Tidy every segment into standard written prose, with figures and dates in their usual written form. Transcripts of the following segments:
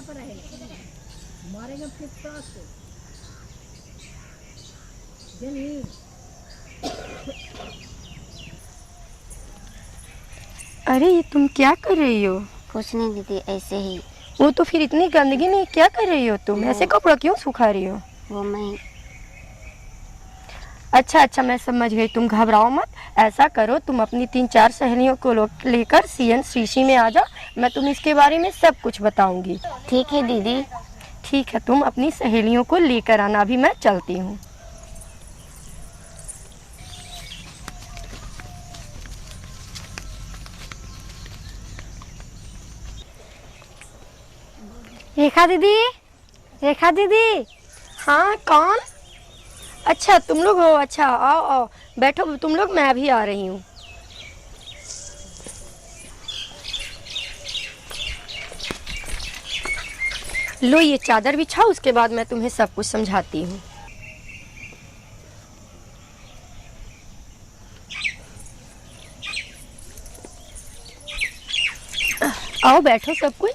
पर रहेगा, मारेगा फिर प्रास को जनी। अरे ये तुम क्या कर रही हो? कुछ नहीं दीदी, ऐसे ही। वो तो फिर इतनी गंदगी में क्या कर रही हो तुम? ऐसे कपड़ा क्यों सुखा रही हो? वो मैं अच्छा अच्छा, मैं समझ गई, तुम घबराओ मत। ऐसा करो, तुम अपनी 3-4 सहेलियों को लेकर सीएन श्रीशी में आ जाओ, मैं तुम्हें इसके बारे में सब कुछ बताऊंगी। ठीक है दीदी। ठीक है, तुम अपनी सहेलियों को लेकर आना, अभी मैं चलती हूँ। रेखा दीदी, रेखा दीदी। हाँ कौन? अच्छा तुम लोग हो, अच्छा आओ आओ बैठो तुम लोग, मैं भी आ रही हूँ। लो ये चादर बिछाओ, उसके बाद मैं तुम्हें सब कुछ समझाती हूँ। आओ बैठो सब कोई।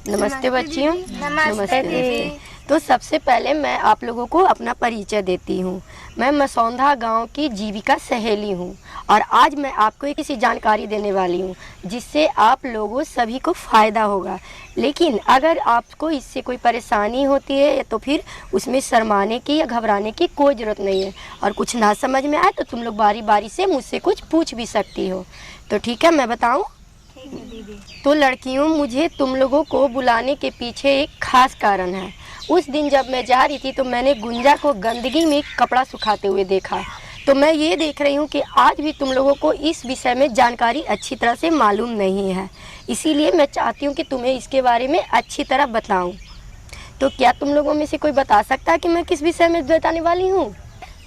नमस्ते बच्चियों। नमस्ते दीदी। तो सबसे पहले मैं आप लोगों को अपना परिचय देती हूँ। मैं मसौंधा गांव की जीविका सहेली हूँ और आज मैं आपको एक ऐसी जानकारी देने वाली हूँ जिससे आप लोगों सभी को फ़ायदा होगा। लेकिन अगर आपको इससे कोई परेशानी होती है तो फिर उसमें शर्माने की या घबराने की कोई ज़रूरत नहीं है, और कुछ ना समझ में आए तो तुम लोग बारी बारी से मुझसे कुछ पूछ भी सकती हो। तो ठीक है, मैं बताऊँ? तो लड़कियों, मुझे तुम लोगों को बुलाने के पीछे एक खास कारण है। उस दिन जब मैं जा रही थी तो मैंने गुंजा को गंदगी में कपड़ा सुखाते हुए देखा। तो मैं ये देख रही हूँ कि आज भी तुम लोगों को इस विषय में जानकारी अच्छी तरह से मालूम नहीं है, इसीलिए मैं चाहती हूँ कि तुम्हें इसके बारे में अच्छी तरह बताऊँ। तो क्या तुम लोगों में से कोई बता सकता है कि मैं किस विषय में बताने वाली हूँ?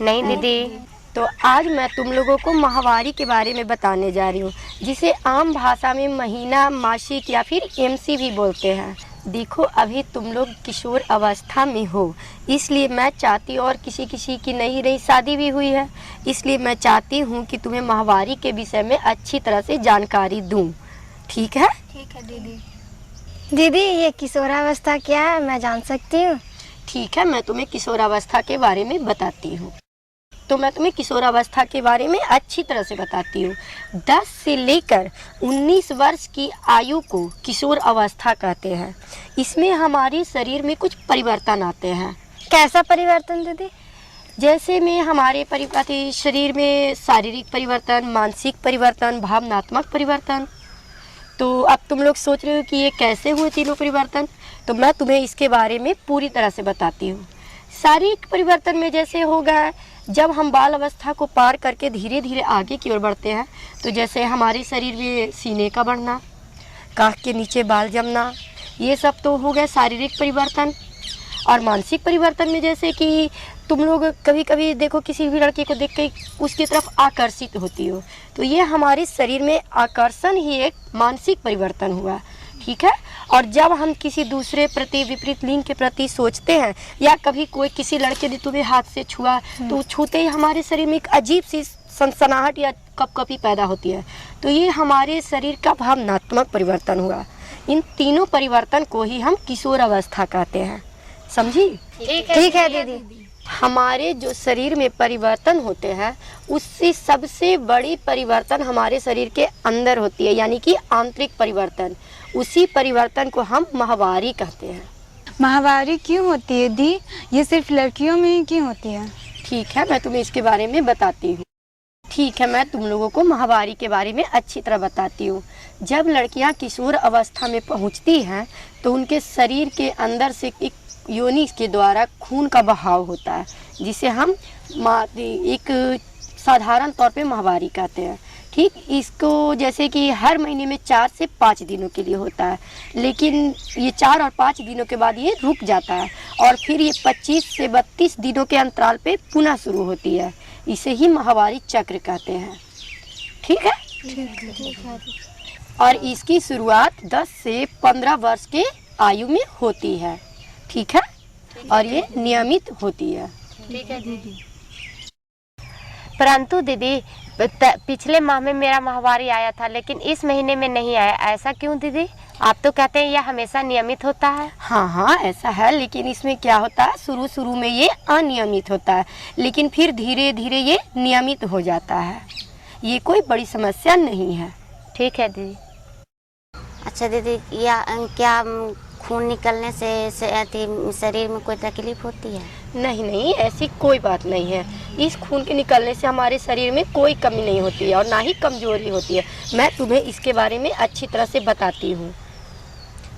नहीं दीदी। तो आज मैं तुम लोगों को माहवारी के बारे में बताने जा रही हूँ, जिसे आम भाषा में महीना, मासिक या फिर एमसी भी बोलते हैं। देखो, अभी तुम लोग किशोर अवस्था में हो, इसलिए मैं चाहती हूँ, और किसी किसी की नई नई शादी भी हुई है, इसलिए मैं चाहती हूँ कि तुम्हें माहवारी के विषय में अच्छी तरह से जानकारी दूँ। ठीक है? ठीक है दीदी। दीदी, ये किशोरावस्था क्या है, मैं जान सकती हूँ? ठीक है, मैं तुम्हें किशोरावस्था के बारे में बताती हूँ। तो मैं तुम्हें किशोरावस्था के बारे में अच्छी तरह से बताती हूँ। 10 से लेकर 19 वर्ष की आयु को किशोर अवस्था कहते हैं। इसमें हमारे शरीर में कुछ परिवर्तन आते हैं। कैसा परिवर्तन दीदी? जैसे में हमारे शरीर में शारीरिक परिवर्तन, मानसिक परिवर्तन, भावनात्मक परिवर्तन। तो अब तुम लोग सोच रहे हो कि ये कैसे हुए तीनों परिवर्तन, तो मैं तुम्हें इसके बारे में पूरी तरह से बताती हूँ। शारीरिक परिवर्तन में जैसे होगा, जब हम बाल अवस्था को पार करके धीरे धीरे आगे की ओर बढ़ते हैं, तो जैसे हमारे शरीर में सीने का बढ़ना, काख के नीचे बाल जमना, ये सब तो हो गए शारीरिक परिवर्तन। और मानसिक परिवर्तन में जैसे कि तुम लोग कभी कभी देखो, किसी भी लड़के को देख के उसकी तरफ आकर्षित होती हो, तो ये हमारे शरीर में आकर्षण ही एक मानसिक परिवर्तन हुआ। ठीक है? और जब हम किसी दूसरे प्रति, विपरीत लिंग के प्रति सोचते हैं, या कभी कोई किसी लड़के ने तुम्हें हाथ से छुआ, तो छूते ही हमारे शरीर में एक अजीब सी सनसनाहट या कपकपी पैदा होती है, तो ये हमारे शरीर का भावनात्मक परिवर्तन हुआ। इन तीनों परिवर्तन को ही हम किशोर अवस्था कहते हैं। समझी? ठीक है दीदी। हमारे जो शरीर में परिवर्तन होते हैं, उससे सबसे बड़ी परिवर्तन हमारे शरीर के अंदर होती है, यानी कि आंतरिक परिवर्तन। उसी परिवर्तन को हम माहवारी कहते हैं। माहवारी क्यों होती है दी? ये सिर्फ लड़कियों में ही क्यों होती है? ठीक है, मैं तुम्हें इसके बारे में बताती हूँ। ठीक है, मैं तुम लोगों को माहवारी के बारे में अच्छी तरह बताती हूँ। जब लड़कियाँ किशोर अवस्था में पहुँचती हैं, तो उनके शरीर के अंदर से एक योनि के द्वारा खून का बहाव होता है, जिसे हम एक साधारण तौर पे माहवारी कहते हैं। ठीक, इसको जैसे कि हर महीने में 4 से 5 दिनों के लिए होता है, लेकिन ये 4 और 5 दिनों के बाद ये रुक जाता है, और फिर ये 25 से 32 दिनों के अंतराल पे पुनः शुरू होती है। इसे ही माहवारी चक्र कहते हैं। ठीक है? ठीक है। और इसकी शुरुआत 10 से 15 वर्ष के आयु में होती है। ठीक है? और ये नियमित होती है। ठीक है दीदी। परंतु दीदी पिछले माह में मेरा माहवारी आया था, लेकिन इस महीने में नहीं आया, ऐसा क्यों दीदी? आप तो कहते हैं यह हमेशा नियमित होता है। हाँ हाँ ऐसा है, लेकिन इसमें क्या होता है, शुरू में ये अनियमित होता है, लेकिन फिर धीरे धीरे ये नियमित हो जाता है। ये कोई बड़ी समस्या नहीं है। ठीक है दीदी। अच्छा दीदी, या क्या खून निकलने से शरीर में कोई तकलीफ होती है? नहीं नहीं, ऐसी कोई बात नहीं है। इस खून के निकलने से हमारे शरीर में कोई कमी नहीं होती है और ना ही कमजोरी होती है। मैं तुम्हें इसके बारे में अच्छी तरह से बताती हूँ,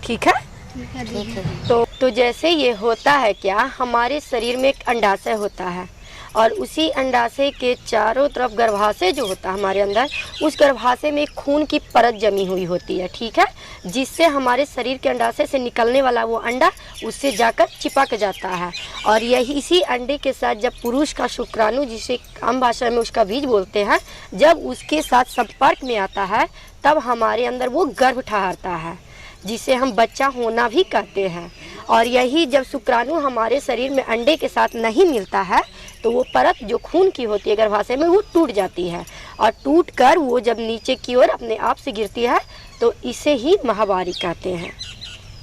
ठीक है? ठीक है। तो जैसे ये होता है क्या, हमारे शरीर में एक अंडाशय होता है और उसी अंडाशय के चारों तरफ गर्भाशय जो होता है हमारे अंदर, उस गर्भाशय में एक खून की परत जमी हुई होती है, ठीक है? जिससे हमारे शरीर के अंडाशय से निकलने वाला वो अंडा उससे जाकर चिपक जाता है और यही इसी अंडे के साथ जब पुरुष का शुक्राणु, जिसे आम भाषा में उसका बीज बोलते हैं, जब उसके साथ संपर्क में आता है तब हमारे अंदर वो गर्भ ठहरता है, जिसे हम बच्चा होना भी कहते हैं। और यही जब शुक्राणु हमारे शरीर में अंडे के साथ नहीं मिलता है तो वो परत जो खून की होती है गर्भाशय में, वो टूट जाती है और टूट कर वो जब नीचे की ओर अपने आप से गिरती है तो इसे ही माहवारी कहते हैं।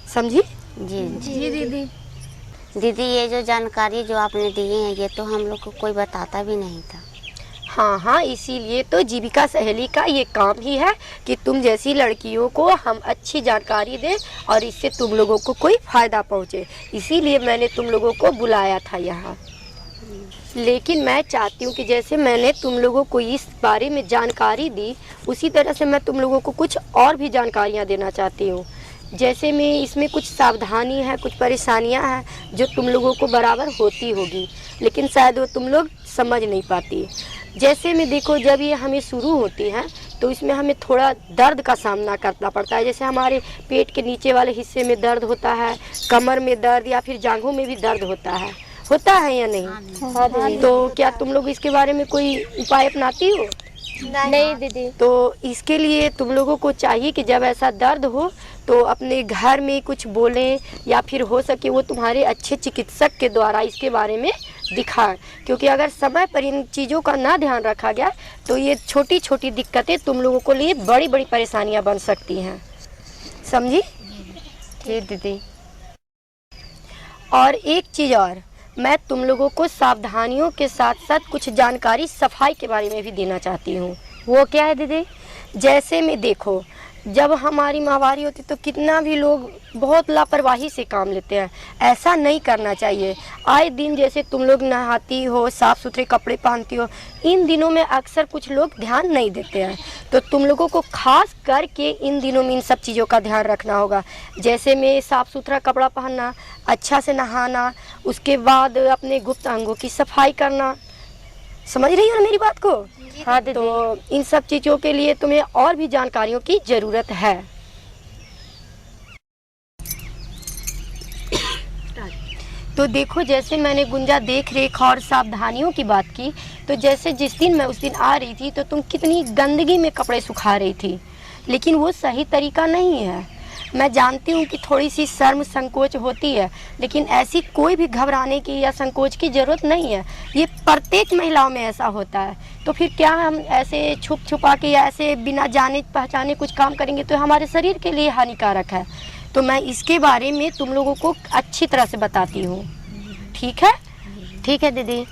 समझी? जी जी दीदी। दीदी, ये जो जानकारी जो आपने दी है ये तो हम लोग को कोई बताता भी नहीं था। हाँ हाँ, इसीलिए तो जीविका सहेली का ये काम ही है कि तुम जैसी लड़कियों को हम अच्छी जानकारी दें और इससे तुम लोगों को कोई फ़ायदा पहुँचे। इसीलिए मैंने तुम लोगों को बुलाया था यहाँ। लेकिन मैं चाहती हूँ कि जैसे मैंने तुम लोगों को इस बारे में जानकारी दी, उसी तरह से मैं तुम लोगों को कुछ और भी जानकारियाँ देना चाहती हूँ। जैसे में इसमें कुछ सावधानी है, कुछ परेशानियाँ हैं जो तुम लोगों को बराबर होती होगी, लेकिन शायद वो तुम लोग समझ नहीं पाती। जैसे में देखो, जब ये हमें शुरू होती हैं तो इसमें हमें थोड़ा दर्द का सामना करना पड़ता है। जैसे हमारे पेट के नीचे वाले हिस्से में दर्द होता है, कमर में दर्द या फिर जांघों में भी दर्द होता है या नहीं? हाँ। तो क्या तुम लोग इसके बारे में कोई उपाय अपनाती हो? नहीं दीदी। तो इसके लिए तुम लोगों को चाहिए कि जब ऐसा दर्द हो तो अपने घर में कुछ बोलें या फिर हो सके वो तुम्हारे अच्छे चिकित्सक के द्वारा इसके बारे में दिखाएं, क्योंकि अगर समय पर इन चीज़ों का ना ध्यान रखा गया तो ये छोटी छोटी दिक्कतें तुम लोगों को लिए बड़ी बड़ी परेशानियां बन सकती हैं। समझी? जी दीदी। और एक चीज़ और, मैं तुम लोगों को सावधानियों के साथ साथ कुछ जानकारी सफाई के बारे में भी देना चाहती हूँ। वो क्या है दीदी? जैसे में देखो, जब हमारी माहवारी होती तो कितना भी लोग बहुत लापरवाही से काम लेते हैं। ऐसा नहीं करना चाहिए। आए दिन जैसे तुम लोग नहाती हो, साफ़ सुथरे कपड़े पहनती हो, इन दिनों में अक्सर कुछ लोग ध्यान नहीं देते हैं। तो तुम लोगों को खास करके इन दिनों में इन सब चीज़ों का ध्यान रखना होगा। जैसे में साफ़ सुथरा कपड़ा पहनना, अच्छा से नहाना, उसके बाद अपने गुप्त अंगों की सफाई करना। समझ रही हो ना मेरी बात को? हाँ दीदी। तो इन सब चीज़ों के लिए तुम्हें और भी जानकारियों की ज़रूरत है। तो देखो, जैसे मैंने गुंजा देख रेख और सावधानियों की बात की, तो जैसे जिस दिन मैं उस दिन आ रही थी तो तुम कितनी गंदगी में कपड़े सुखा रही थी, लेकिन वो सही तरीका नहीं है। मैं जानती हूँ कि थोड़ी सी शर्म संकोच होती है, लेकिन ऐसी कोई भी घबराने की या संकोच की ज़रूरत नहीं है। ये प्रत्येक महिलाओं में ऐसा होता है। तो फिर क्या हम ऐसे छुप छुपा के या ऐसे बिना जाने पहचाने कुछ काम करेंगे तो हमारे शरीर के लिए हानिकारक है। तो मैं इसके बारे में तुम लोगों को अच्छी तरह से बताती हूँ, ठीक है? ठीक है दीदी।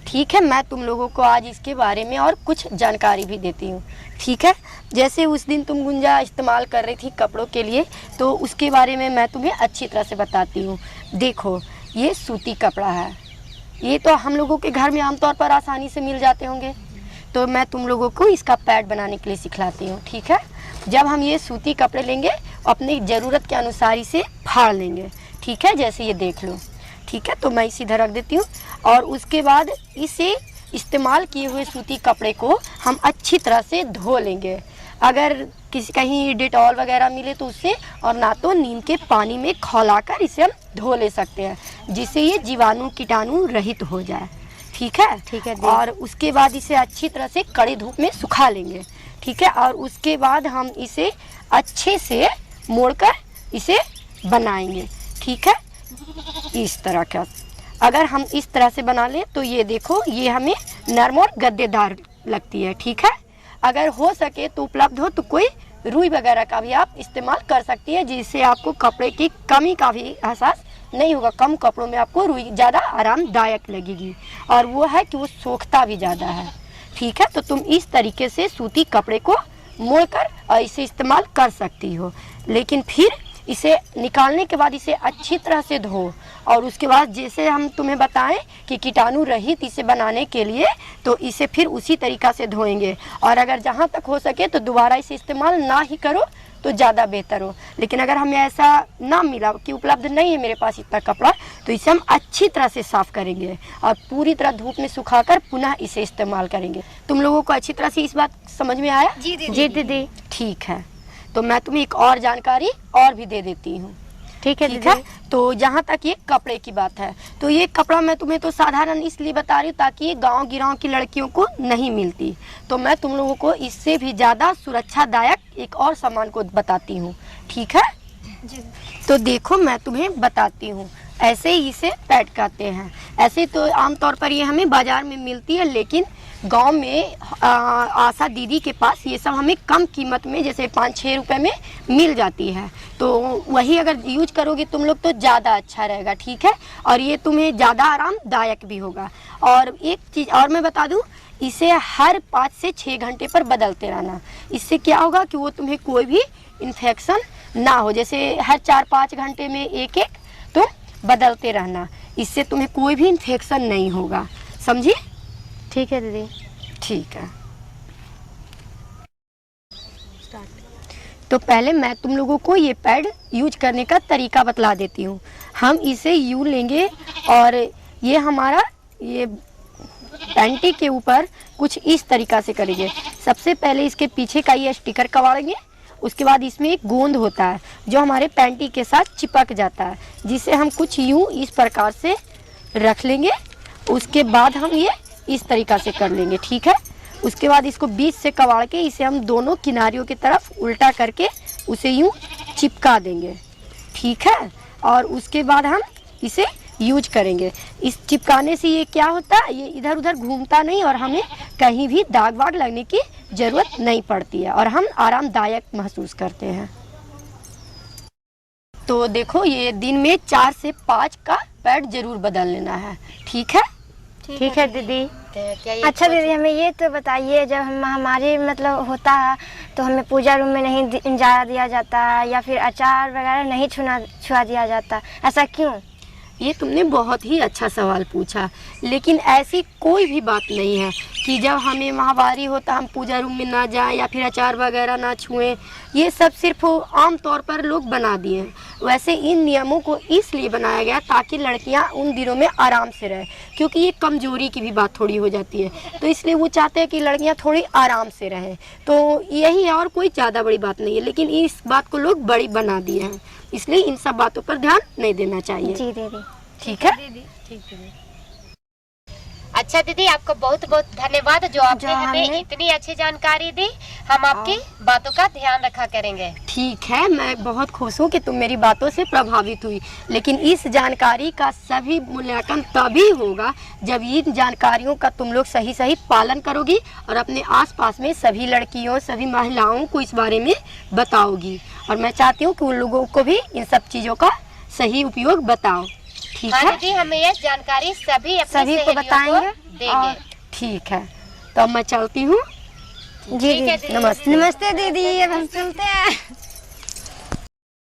ठीक है, मैं तुम लोगों को आज इसके बारे में और कुछ जानकारी भी देती हूँ, ठीक है? जैसे उस दिन तुम गुंजा इस्तेमाल कर रही थी कपड़ों के लिए, तो उसके बारे में मैं तुम्हें अच्छी तरह से बताती हूँ। देखो, ये सूती कपड़ा है, ये तो हम लोगों के घर में आमतौर पर आसानी से मिल जाते होंगे। तो मैं तुम लोगों को इसका पैड बनाने के लिए सिखलाती हूँ, ठीक है? जब हम ये सूती कपड़े लेंगे, अपनी ज़रूरत के अनुसार इसे फाड़ लेंगे, ठीक है? जैसे ये देख लो, ठीक है? तो मैं इसे इधर रख देती हूँ और उसके बाद इसे इस्तेमाल किए हुए सूती कपड़े को हम अच्छी तरह से धो लेंगे। अगर किसी कहीं डेटॉल वगैरह मिले तो उससे, और ना तो नीम के पानी में खौलाकर इसे हम धो ले सकते हैं, जिससे ये जीवाणु कीटाणु रहित हो जाए, ठीक है? ठीक है। और उसके बाद इसे अच्छी तरह से कड़ी धूप में सुखा लेंगे, ठीक है? और उसके बाद हम इसे अच्छे से मोड़कर इसे बनाएंगे, ठीक है? इस तरह का। अगर हम इस तरह से बना लें तो ये देखो, ये हमें नरम और गद्देदार लगती है। ठीक है, अगर हो सके तो उपलब्ध हो तो कोई रुई वगैरह का भी आप इस्तेमाल कर सकती है, जिससे आपको कपड़े की कमी का भी एहसास नहीं होगा। कम कपड़ों में आपको रुई ज़्यादा आरामदायक लगेगी, और वो है कि वो सोखता भी ज़्यादा है। ठीक है, तो तुम इस तरीके से सूती कपड़े को मोड़कर इसे इस्तेमाल कर सकती हो। लेकिन फिर इसे निकालने के बाद इसे अच्छी तरह से धो, और उसके बाद जैसे हम तुम्हें बताएं कि कीटाणु रहित इसे बनाने के लिए, तो इसे फिर उसी तरीक़ा से धोएंगे। और अगर जहाँ तक हो सके तो दोबारा इसे इस्तेमाल ना ही करो तो ज़्यादा बेहतर हो। लेकिन अगर हमें ऐसा ना मिला कि उपलब्ध नहीं है मेरे पास इतना कपड़ा, तो इसे हम अच्छी तरह से साफ़ करेंगे और पूरी तरह धूप में सुखाकर पुनः इसे इस्तेमाल करेंगे। तुम लोगों को अच्छी तरह से इस बात समझ में आया? जी दीदी। ठीक है, तो मैं तुम्हें एक और जानकारी और भी दे देती हूँ। ठीक है ठीक दीदी। है, तो जहाँ तक ये कपड़े की बात है, तो ये कपड़ा मैं तुम्हें तो साधारण इसलिए बता रही हूँ ताकि ये गांव गिराव की लड़कियों को नहीं मिलती। तो मैं तुम लोगों को इससे भी ज़्यादा सुरक्षादायक एक और सामान को बताती हूँ। ठीक है जी। तो देखो, मैं तुम्हें बताती हूँ। ऐसे ही इसे पैड कहते हैं। ऐसे तो आमतौर पर ये हमें बाज़ार में मिलती है, लेकिन गांव में आशा दीदी के पास ये सब हमें कम कीमत में, जैसे 5-6 रुपए में मिल जाती है। तो वही अगर यूज करोगे तुम लोग तो ज़्यादा अच्छा रहेगा। ठीक है, और ये तुम्हें ज़्यादा आरामदायक भी होगा। और एक चीज़ और मैं बता दूं, इसे हर 5 से 6 घंटे पर बदलते रहना। इससे क्या होगा कि वो तुम्हें कोई भी इन्फेक्शन ना हो। जैसे हर 4-5 घंटे में एक तुम बदलते रहना, इससे तुम्हें कोई भी इन्फेक्शन नहीं होगा। समझी? ठीक है दीदी। ठीक है, तो पहले मैं तुम लोगों को ये पैड यूज करने का तरीका बतला देती हूँ। हम इसे यूँ लेंगे और ये हमारा ये पैंटी के ऊपर कुछ इस तरीका से करेंगे। सबसे पहले इसके पीछे का ये स्टिकर कवाड़ेंगे। उसके बाद इसमें एक गोंद होता है जो हमारे पैंटी के साथ चिपक जाता है, जिसे हम कुछ यूँ इस प्रकार से रख लेंगे। उसके बाद हम ये इस तरीका से कर लेंगे। ठीक है, उसके बाद इसको बीच से कवाड़ के इसे हम दोनों किनारियों की तरफ उल्टा करके उसे यूं चिपका देंगे। ठीक है, और उसके बाद हम इसे यूज करेंगे। इस चिपकाने से ये क्या होता है, ये इधर उधर घूमता नहीं और हमें कहीं भी दाग वाग लगने की ज़रूरत नहीं पड़ती है, और हम आरामदायक महसूस करते हैं। तो देखो, ये दिन में 4 से 5 का पैड जरूर बदल लेना है। ठीक है? ठीक है दीदी। अच्छा दीदी, हमें ये तो बताइए, जब हम हमारे मतलब होता है तो हमें पूजा रूम में नहीं जा दिया जाता है, या फिर अचार वगैरह नहीं छुआ दिया जाता, ऐसा क्यों? ये तुमने बहुत ही अच्छा सवाल पूछा। लेकिन ऐसी कोई भी बात नहीं है कि जब हमें माहवारी होता हम पूजा रूम में ना जाएं या फिर अचार वगैरह ना छुएं। ये सब सिर्फ आम तौर पर लोग बना दिए हैं। वैसे इन नियमों को इसलिए बनाया गया ताकि लड़कियां उन दिनों में आराम से रहें, क्योंकि ये कमजोरी की भी बात थोड़ी हो जाती है। तो इसलिए वो चाहते हैं कि लड़कियां थोड़ी आराम से रहें। तो यही है, और कोई ज़्यादा बड़ी बात नहीं है। लेकिन इस बात को लोग बड़ी बना दिए हैं, इसलिए इन सब बातों पर ध्यान नहीं देना चाहिए। जी दीदी। ठीक है? ठीक है। अच्छा दीदी, आपको बहुत बहुत धन्यवाद जो आपने हमें इतनी अच्छी जानकारी दी। हम आपकी बातों का ध्यान रखा करेंगे। ठीक है, मैं बहुत खुश हूँ कि तुम मेरी बातों से प्रभावित हुई। लेकिन इस जानकारी का सभी मूल्यांकन तभी होगा जब इन जानकारियों का तुम लोग सही सही पालन करोगी और अपने आसपास में सभी लड़कियों, सभी महिलाओं को इस बारे में बताओगी। और मैं चाहती हूँ कि उन लोगों को भी इन सब चीज़ों का सही उपयोग बताओ। ठीक है? दीदी, हमें ये जानकारी सभी को बताएंगे। देंगे। ठीक है, तो अब मैं चलती हूँ। जी ठीक है दीदी। दीदी। नमस्ते। नमस्ते दीदी, अब हम चलते हैं।